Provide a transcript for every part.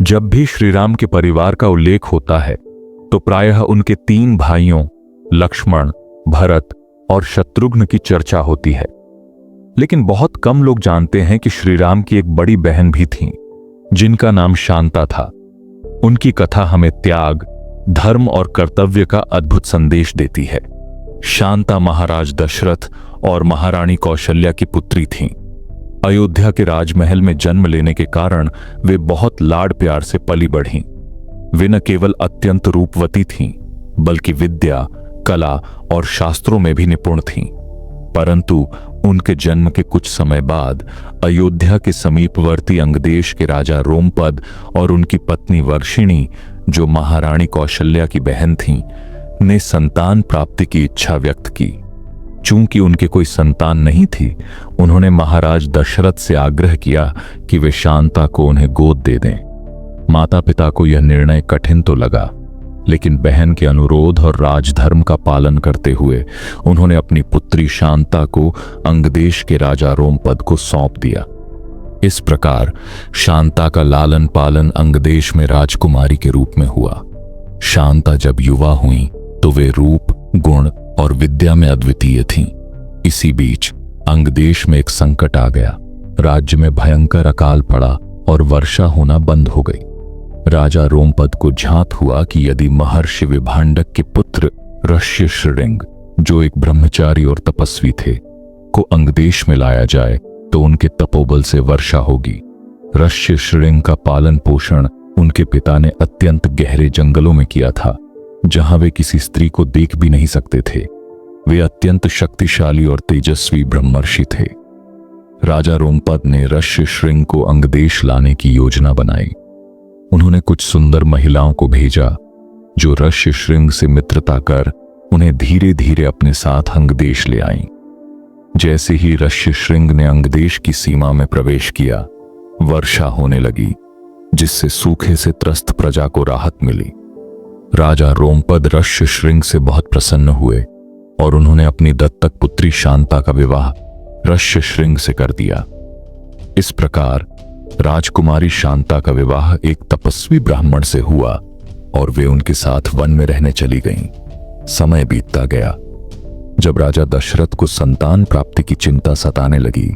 जब भी श्री राम के परिवार का उल्लेख होता है तो प्रायः उनके 3 भाइयों लक्ष्मण, भरत और शत्रुघ्न की चर्चा होती है। लेकिन बहुत कम लोग जानते हैं कि श्री राम की एक बड़ी बहन भी थी जिनका नाम शांता था। उनकी कथा हमें त्याग, धर्म और कर्तव्य का अद्भुत संदेश देती है। शांता महाराज दशरथ और महारानी कौशल्या की पुत्री थीं। अयोध्या के राजमहल में जन्म लेने के कारण वे बहुत लाड प्यार से पली बढ़ीं। वे न केवल अत्यंत रूपवती थीं, बल्कि विद्या, कला और शास्त्रों में भी निपुण थीं। परंतु उनके जन्म के कुछ समय बाद अयोध्या के समीपवर्ती अंगदेश के राजा रोमपद और उनकी पत्नी वर्षिणी, जो महारानी कौशल्या की बहन थीं, ने संतान प्राप्ति की इच्छा व्यक्त की। चूंकि उनके कोई संतान नहीं थी, उन्होंने महाराज दशरथ से आग्रह किया कि वे शांता को उन्हें गोद दे दें। माता पिता को यह निर्णय कठिन तो लगा, लेकिन बहन के अनुरोध और राजधर्म का पालन करते हुए उन्होंने अपनी पुत्री शांता को अंगदेश के राजा रोमपद को सौंप दिया। इस प्रकार शांता का लालन पालन अंगदेश में राजकुमारी के रूप में हुआ। शांता जब युवा हुई तो वे रूप, गुण और विद्या में अद्वितीय थीं। इसी बीच अंगदेश में एक संकट आ गया। राज्य में भयंकर अकाल पड़ा और वर्षा होना बंद हो गई। राजा रोमपद को झांत हुआ कि यदि महर्षि विभांडक के पुत्र ऋष्यशृंग, जो एक ब्रह्मचारी और तपस्वी थे, को अंगदेश में लाया जाए तो उनके तपोबल से वर्षा होगी। ऋष्यशृंग का पालन पोषण उनके पिता ने अत्यंत गहरे जंगलों में किया था, जहां वे किसी स्त्री को देख भी नहीं सकते थे। वे अत्यंत शक्तिशाली और तेजस्वी ब्रह्मर्षि थे। राजा रोमपद ने ऋष्यशृंग को अंगदेश लाने की योजना बनाई। उन्होंने कुछ सुंदर महिलाओं को भेजा जो ऋष्यशृंग से मित्रता कर उन्हें धीरे धीरे अपने साथ अंगदेश ले आईं। जैसे ही ऋष्यशृंग ने अंगदेश की सीमा में प्रवेश किया, वर्षा होने लगी, जिससे सूखे से त्रस्त प्रजा को राहत मिली। राजा रोमपद ऋष्यशृंग से बहुत प्रसन्न हुए और उन्होंने अपनी दत्तक पुत्री शांता का विवाह ऋष्यशृंग से कर दिया। इस प्रकार राजकुमारी शांता का विवाह एक तपस्वी ब्राह्मण से हुआ और वे उनके साथ वन में रहने चली गईं। समय बीतता गया। जब राजा दशरथ को संतान प्राप्ति की चिंता सताने लगी,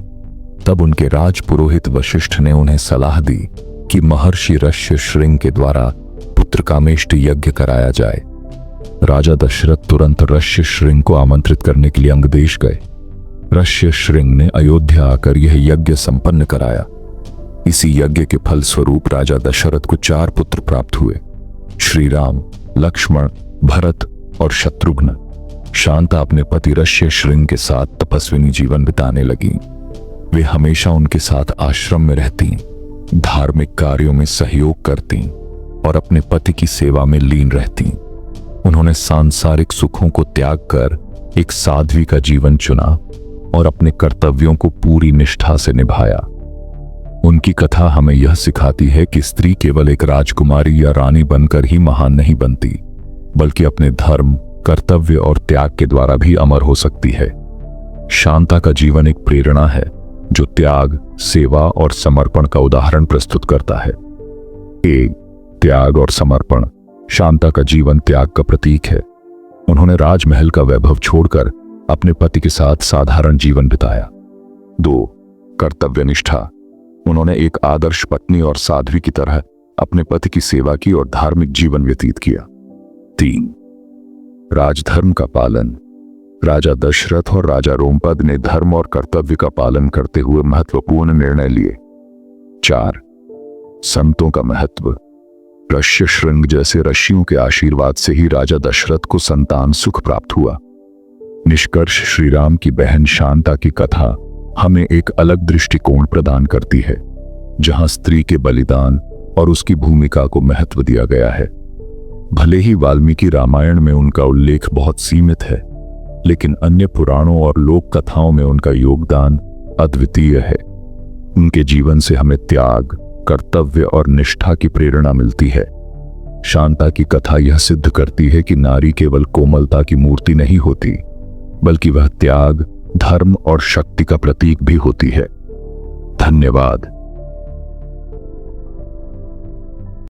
तब उनके राजपुरोहित वशिष्ठ ने उन्हें सलाह दी कि महर्षि ऋष्यशृंग के द्वारा पुत्र कामेष्टि यज्ञ कराया जाए। राजा दशरथ तुरंत ऋष्यशृंग को आमंत्रित करने के लिए अंगदेश गए। ऋष्यशृंग ने अयोध्या आकर यह यज्ञ संपन्न कराया। इसी यज्ञ के फल स्वरूप राजा दशरथ को 4 पुत्र प्राप्त हुए: श्री राम, लक्ष्मण, भरत और शत्रुघ्न। शांता अपने पति ऋष्यशृंग के साथ तपस्विनी जीवन बिताने लगी। वे हमेशा उनके साथ आश्रम में रहती, धार्मिक कार्यों में सहयोग करती और अपने पति की सेवा में लीन रहती। उन्होंने सांसारिक सुखों को त्याग कर एक साध्वी का जीवन चुना और अपने कर्तव्यों को पूरी निष्ठा से निभाया। उनकी कथा हमें यह सिखाती है कि स्त्री केवल एक राजकुमारी या रानी बनकर ही महान नहीं बनती, बल्कि अपने धर्म, कर्तव्य और त्याग के द्वारा भी अमर हो सकती है। शांता का जीवन एक प्रेरणा है जो त्याग, सेवा और समर्पण का उदाहरण प्रस्तुत करता है। त्याग और समर्पण। शांता का जीवन त्याग का प्रतीक है। उन्होंने राजमहल का वैभव छोड़कर अपने पति के साथ साधारण जीवन बिताया। 2. कर्तव्य निष्ठा। उन्होंने एक आदर्श पत्नी और साध्वी की तरह अपने पति की सेवा की और धार्मिक जीवन व्यतीत किया। 3. राजधर्म का पालन। राजा दशरथ और राजा रोमपद ने धर्म और कर्तव्य का पालन करते हुए महत्वपूर्ण निर्णय लिए। 4. संतों का महत्व। ऋष्यशृंग जैसे ऋषियों के आशीर्वाद से ही राजा दशरथ को संतान सुख प्राप्त हुआ। निष्कर्ष, श्री राम की बहन शांता की कथा हमें एक अलग दृष्टिकोण प्रदान करती है, जहां स्त्री के बलिदान और उसकी भूमिका को महत्व दिया गया है। भले ही वाल्मीकि रामायण में उनका उल्लेख बहुत सीमित है, लेकिन अन्य पुराणों और लोक कथाओं में उनका योगदान अद्वितीय है। उनके जीवन से हमें त्याग, कर्तव्य और निष्ठा की प्रेरणा मिलती है। शांता की कथा यह सिद्ध करती है कि नारी केवल कोमलता की मूर्ति नहीं होती, बल्कि वह त्याग, धर्म और शक्ति का प्रतीक भी होती है। धन्यवाद।